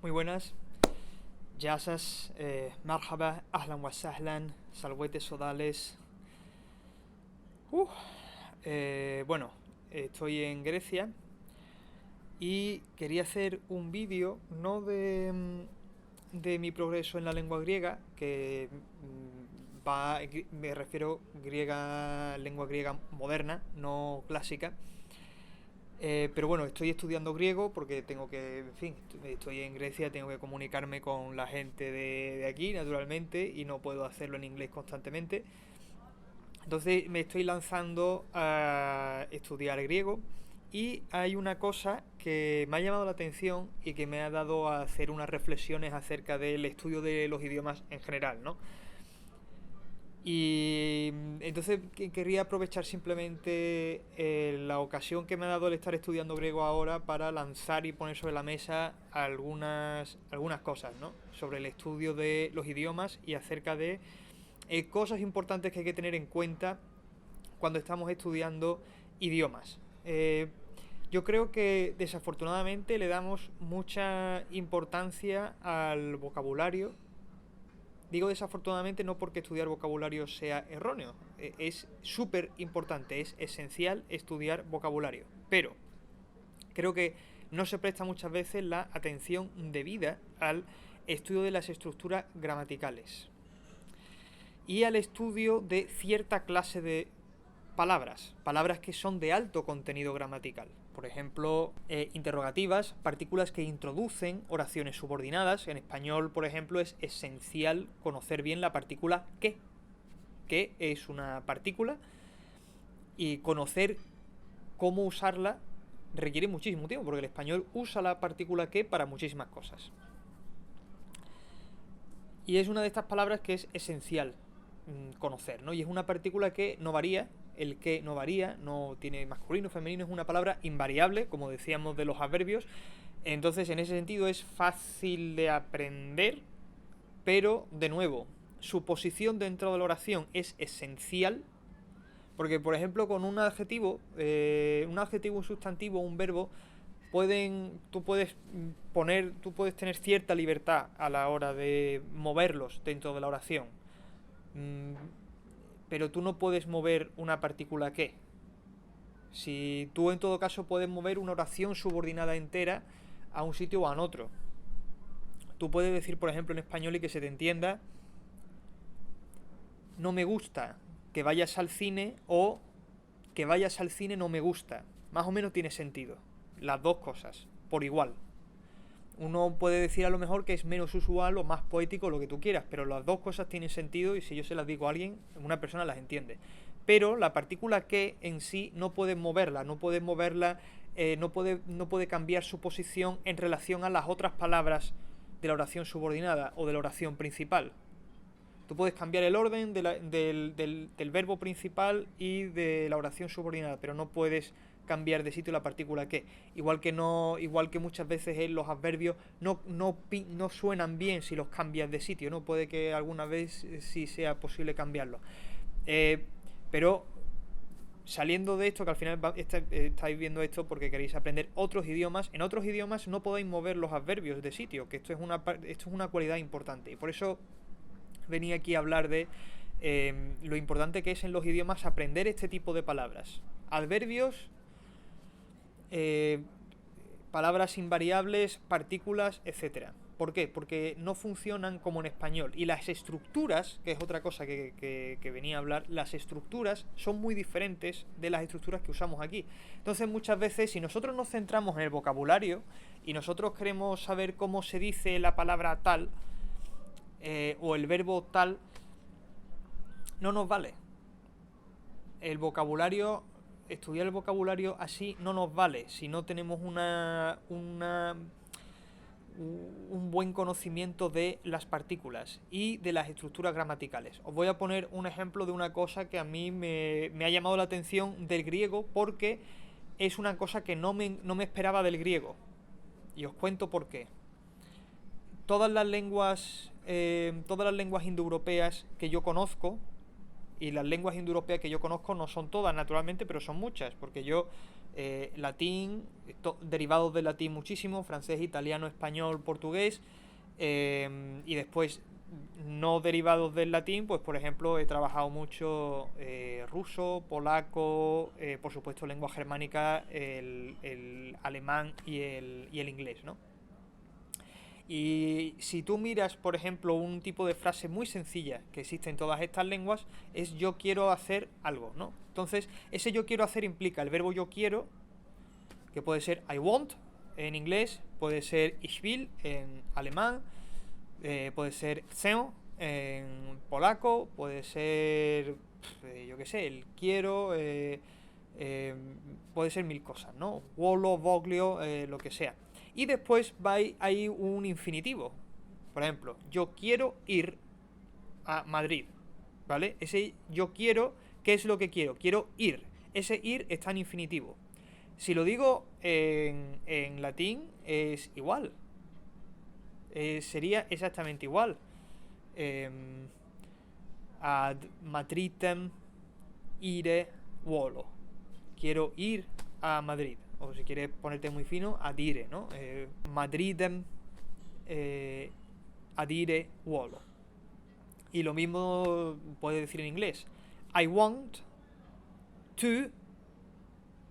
Muy buenas, Yasas, Marhaba, Ahlan wa Sahlan, Salvetes Sodales. Uh, bueno, estoy en Grecia y quería hacer un vídeo no de mi progreso en la lengua griega, que me refiero lengua griega moderna, no clásica. Pero bueno, estoy estudiando griego porque tengo que, en fin, estoy en Grecia, tengo que comunicarme con la gente de aquí, naturalmente, y no puedo hacerlo en inglés constantemente. Entonces me estoy lanzando a estudiar griego y hay una cosa que me ha llamado la atención y que me ha dado a hacer unas reflexiones acerca del estudio de los idiomas en general, ¿no? Y entonces querría aprovechar simplemente la ocasión que me ha dado el estar estudiando griego ahora para lanzar y poner sobre la mesa algunas cosas, ¿no? Sobre el estudio de los idiomas y acerca de cosas importantes que hay que tener en cuenta cuando estamos estudiando idiomas. Yo creo que desafortunadamente le damos mucha importancia al vocabulario. Digo desafortunadamente no porque estudiar vocabulario sea erróneo, es súper importante, es esencial estudiar vocabulario, pero creo que no se presta muchas veces la atención debida al estudio de las estructuras gramaticales y al estudio de cierta clase de palabras que son de alto contenido gramatical. Por ejemplo, interrogativas, partículas que introducen oraciones subordinadas. En español, por ejemplo, es esencial conocer bien la partícula que es una partícula, y conocer cómo usarla requiere muchísimo tiempo, porque el español usa la partícula que para muchísimas cosas. Y es una de estas palabras que es esencial conocer, ¿no? Y es una partícula que no varía. El que no varía, no tiene masculino, femenino, es una palabra invariable, como decíamos de los adverbios. Entonces, en ese sentido es fácil de aprender, pero, de nuevo, su posición dentro de la oración es esencial, porque, por ejemplo, con un adjetivo, un sustantivo, un verbo, tú puedes tener cierta libertad a la hora de moverlos dentro de la oración. Mm, pero tú no puedes mover una partícula que. Si tú en todo caso puedes mover una oración subordinada entera a un sitio o a otro. Tú puedes decir, por ejemplo, en español y que se te entienda: no me gusta que vayas al cine, o que vayas al cine no me gusta. Más o menos tiene sentido. Las dos cosas, por igual. Uno puede decir a lo mejor que es menos usual o más poético, lo que tú quieras, pero las dos cosas tienen sentido, y si yo se las digo a alguien, una persona las entiende. Pero la partícula que en sí no puedes moverla, no puede cambiar su posición en relación a las otras palabras de la oración subordinada o de la oración principal. Tú puedes cambiar el orden del verbo principal y de la oración subordinada, pero no puedes cambiar de sitio la partícula que. Igual que muchas veces en los adverbios no suenan bien si los cambias de sitio, ¿no? Puede que alguna vez sí sea posible cambiarlos. Pero saliendo de esto, que al final estáis viendo esto porque queréis aprender otros idiomas, en otros idiomas no podéis mover los adverbios de sitio, que esto es una cualidad importante. Y por eso venía aquí a hablar de lo importante que es en los idiomas aprender este tipo de palabras. Adverbios, palabras invariables, partículas, etcétera. ¿Por qué? Porque no funcionan como en español. Y las estructuras, que es otra cosa que venía a hablar, las estructuras son muy diferentes de las estructuras que usamos aquí. Entonces, muchas veces, si nosotros nos centramos en el vocabulario y nosotros queremos saber cómo se dice la palabra tal, o el verbo tal, no nos vale. Estudiar el vocabulario así no nos vale si no tenemos un buen conocimiento de las partículas y de las estructuras gramaticales. Os voy a poner un ejemplo de una cosa que a mí me ha llamado la atención del griego, porque es una cosa que no me esperaba del griego. Y os cuento por qué. Todas las lenguas indoeuropeas que yo conozco, Y las lenguas indoeuropeas que yo conozco no son todas, naturalmente, pero son muchas, porque yo latín, derivados del latín muchísimo, francés, italiano, español, portugués, y después no derivados del latín, pues por ejemplo he trabajado mucho ruso, polaco, por supuesto lengua germánica, el alemán y el inglés, ¿no? Y si tú miras, por ejemplo, un tipo de frase muy sencilla que existe en todas estas lenguas, es yo quiero hacer algo, ¿no? Entonces, ese yo quiero hacer implica el verbo yo quiero, que puede ser I want en inglés, puede ser ich will en alemán, puede ser chcę en polaco, puede ser, yo qué sé, el quiero, puede ser mil cosas, ¿no? Volo, voglio, lo que sea. Y después hay un infinitivo. Por ejemplo, yo quiero ir a Madrid, ¿vale? Ese yo quiero, ¿qué es lo que quiero? Quiero ir. Ese ir está en infinitivo. Si lo digo en latín, es igual. Sería exactamente igual. Ad Madridem ire volo. Quiero ir a Madrid. O si quieres ponerte muy fino, adire, ¿no? Madridem adire volo. Y lo mismo puedes decir en inglés. I want to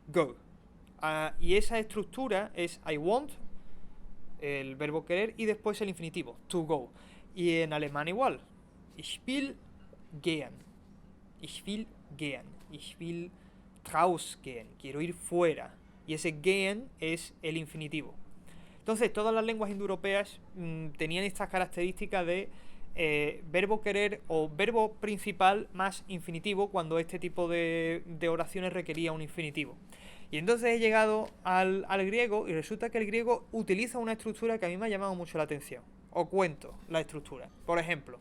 go. Y esa estructura es I want, el verbo querer, y después el infinitivo, to go. Y en alemán igual. Ich will gehen. Ich will gehen. Ich will rausgehen. Quiero ir fuera. Y ese gehen es el infinitivo. Entonces, todas las lenguas indoeuropeas tenían estas características de verbo querer o verbo principal más infinitivo cuando este tipo de oraciones requería un infinitivo. Y entonces he llegado al griego y resulta que el griego utiliza una estructura que a mí me ha llamado mucho la atención. Os cuento la estructura. Por ejemplo,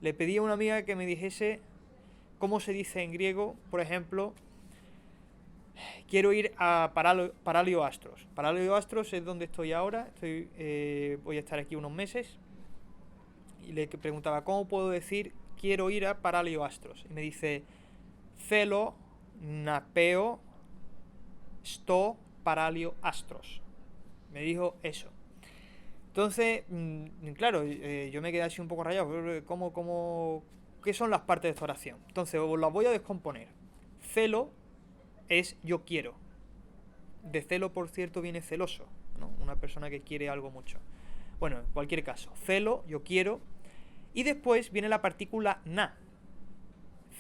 le pedí a una amiga que me dijese cómo se dice en griego, por ejemplo, quiero ir a Paralio Astros. Paralio Astros es donde estoy ahora. Voy a estar aquí unos meses. Y le preguntaba, ¿cómo puedo decir quiero ir a Paralio Astros? Y me dice, Celo napeo sto Paralio Astros. Me dijo eso. Entonces, claro, yo me quedé así un poco rayado. ¿Qué son las partes de esta oración? Entonces, os las voy a descomponer. Celo es yo quiero. De celo, por cierto, viene celoso, ¿no? Una persona que quiere algo mucho. Bueno, en cualquier caso, celo, yo quiero. Y después viene la partícula na.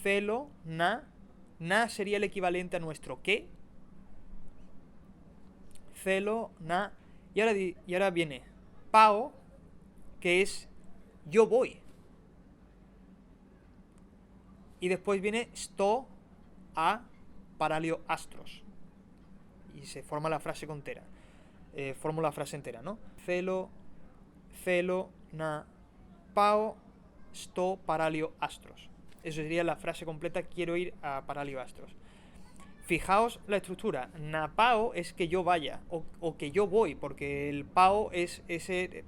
Celo, na. Na sería el equivalente a nuestro que. Celo, na. Y ahora viene pao, que es yo voy. Y después viene sto a Paralio Astros. Y se forma la frase entera. Formo la frase entera, ¿no? Celo, na, pao, sto Paralio Astros. Eso sería la frase completa, quiero ir a Paralio Astros. Fijaos la estructura. Na pao es que yo vaya, o que yo voy, porque el pao es ese...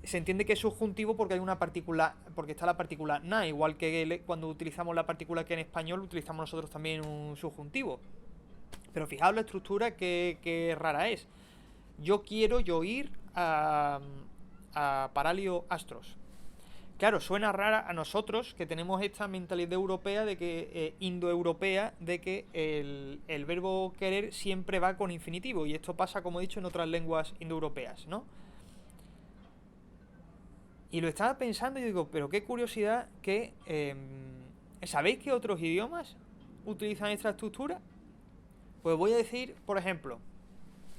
Se entiende que es subjuntivo porque hay una partícula, porque está la partícula na, igual que cuando utilizamos la partícula que en español utilizamos nosotros también un subjuntivo. Pero fijaos la estructura que rara es. Yo quiero ir a Paralio Astros. Claro, suena rara a nosotros que tenemos esta mentalidad europea de que indoeuropea de que el verbo querer siempre va con infinitivo, y esto pasa, como he dicho, en otras lenguas indoeuropeas, ¿no? Y lo estaba pensando y digo, pero qué curiosidad que... ¿sabéis que otros idiomas utilizan esta estructura? Pues voy a decir, por ejemplo,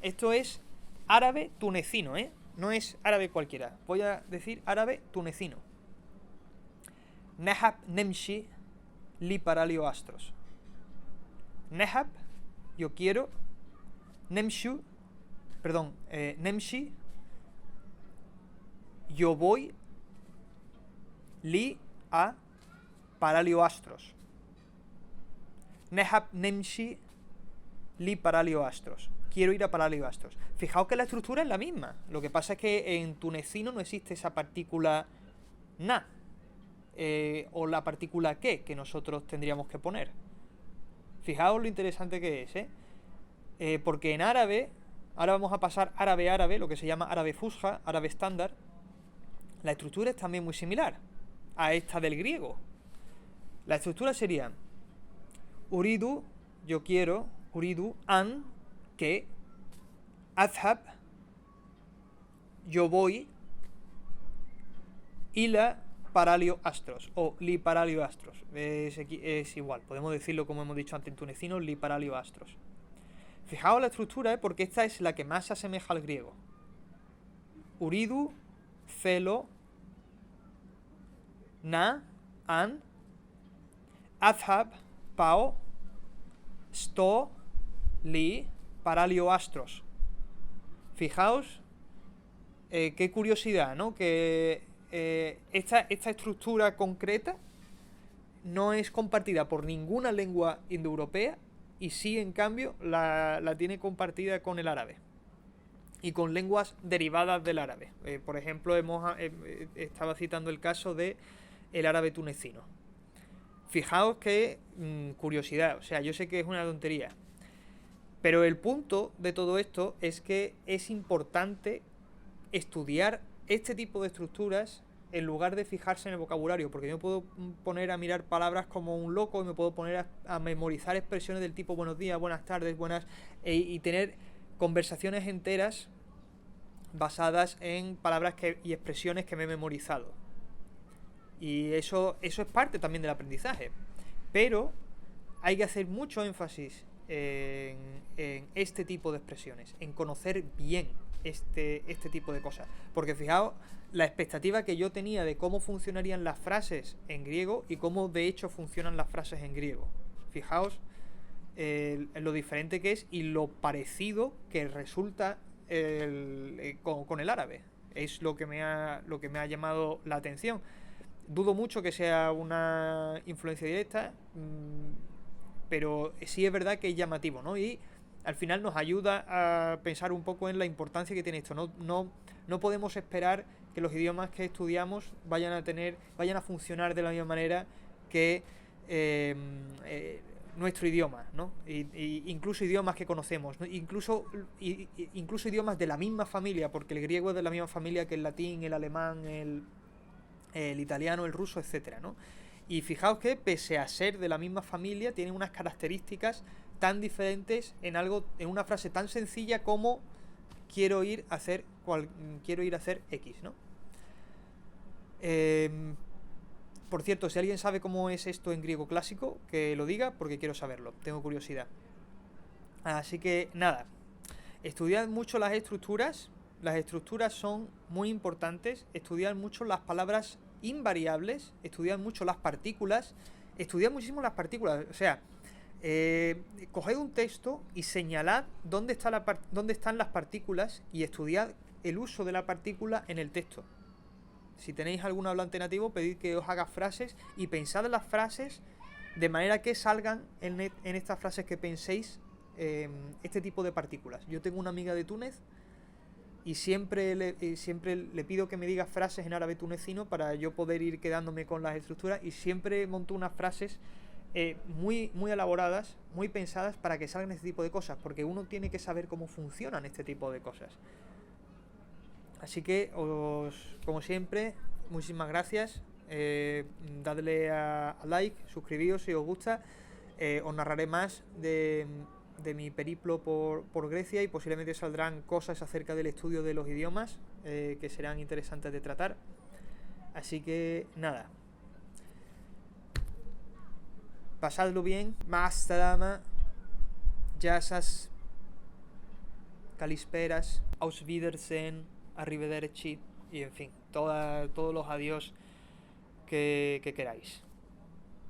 esto es árabe tunecino, ¿eh? No es árabe cualquiera. Voy a decir árabe tunecino. Nehab nemshi li Paralio Astros. Nehab, yo quiero. Nemshi, yo voy. Li a Paralio Astros. Nehab nemshi li Paralio Astros. Quiero ir a Paralio Astros. Fijaos que la estructura es la misma. Lo que pasa es que en tunecino no existe esa partícula na. o la partícula que nosotros tendríamos que poner. Fijaos lo interesante que es, porque en árabe, ahora vamos a pasar árabe-árabe, lo que se llama árabe fusha, árabe estándar, la estructura es también muy similar a esta del griego. La estructura sería uridu, yo quiero, uridu, an, que, adhab, yo voy, ila paralio astros, o li paralio astros, es igual, podemos decirlo como hemos dicho antes en tunecino, li paralio astros. Fijaos la estructura, porque esta es la que más se asemeja al griego. Uridu, celo, na, an, adhab, pao, sto, li, paralio astros. Fijaos, qué curiosidad, ¿no? Que esta estructura concreta no es compartida por ninguna lengua indoeuropea y sí, en cambio, la tiene compartida con el árabe y con lenguas derivadas del árabe. Por ejemplo, estaba citando el caso de el árabe tunecino. Fijaos qué curiosidad, o sea, yo sé que es una tontería, pero el punto de todo esto es que es importante estudiar este tipo de estructuras en lugar de fijarse en el vocabulario, porque yo me puedo poner a mirar palabras como un loco y me puedo poner a memorizar expresiones del tipo buenos días, buenas tardes, buenas, y tener conversaciones enteras basadas en palabras y expresiones que me he memorizado. Y eso es parte también del aprendizaje. Pero hay que hacer mucho énfasis en este tipo de expresiones, en conocer bien este tipo de cosas. Porque fijaos la expectativa que yo tenía de cómo funcionarían las frases en griego y cómo de hecho funcionan las frases en griego. Fijaos lo diferente que es y lo parecido que resulta con el árabe. Es lo que me ha llamado la atención. Dudo mucho que sea una influencia directa, pero sí es verdad que es llamativo, ¿no? Y al final nos ayuda a pensar un poco en la importancia que tiene esto. No podemos esperar que los idiomas que estudiamos vayan a funcionar de la misma manera que nuestro idioma, ¿no? Incluso idiomas que conocemos, ¿no? Incluso idiomas de la misma familia, porque el griego es de la misma familia que el latín, el alemán, el italiano, el ruso, etcétera, ¿no? Y fijaos que pese a ser de la misma familia tienen unas características tan diferentes en una frase tan sencilla como quiero ir a hacer X, ¿no? Por cierto, si alguien sabe cómo es esto en griego clásico, que lo diga porque quiero saberlo, tengo curiosidad. Así que nada, estudiad mucho las estructuras son muy importantes, estudiad mucho las palabras invariables, estudiad mucho las partículas, estudiad muchísimo las partículas, o sea, coged un texto y señalad dónde están las partículas y estudiad el uso de la partícula en el texto. Si tenéis algún hablante nativo, pedid que os haga frases y pensad en las frases de manera que salgan en estas frases que penséis este tipo de partículas. Yo tengo una amiga de Túnez y siempre le pido que me diga frases en árabe tunecino para yo poder ir quedándome con las estructuras, y siempre monto unas frases muy, muy elaboradas, muy pensadas para que salgan este tipo de cosas, porque uno tiene que saber cómo funcionan este tipo de cosas. Así que, como siempre, muchísimas gracias. Dadle a like, suscribíos si os gusta. Os narraré más de mi periplo por Grecia, y posiblemente saldrán cosas acerca del estudio de los idiomas que serán interesantes de tratar. Así que nada, pasadlo bien. Ma'as-salama, Yasas, Kalisperas, Auf Wiedersehen, Arrivederci, y en fin, todos los adiós que queráis.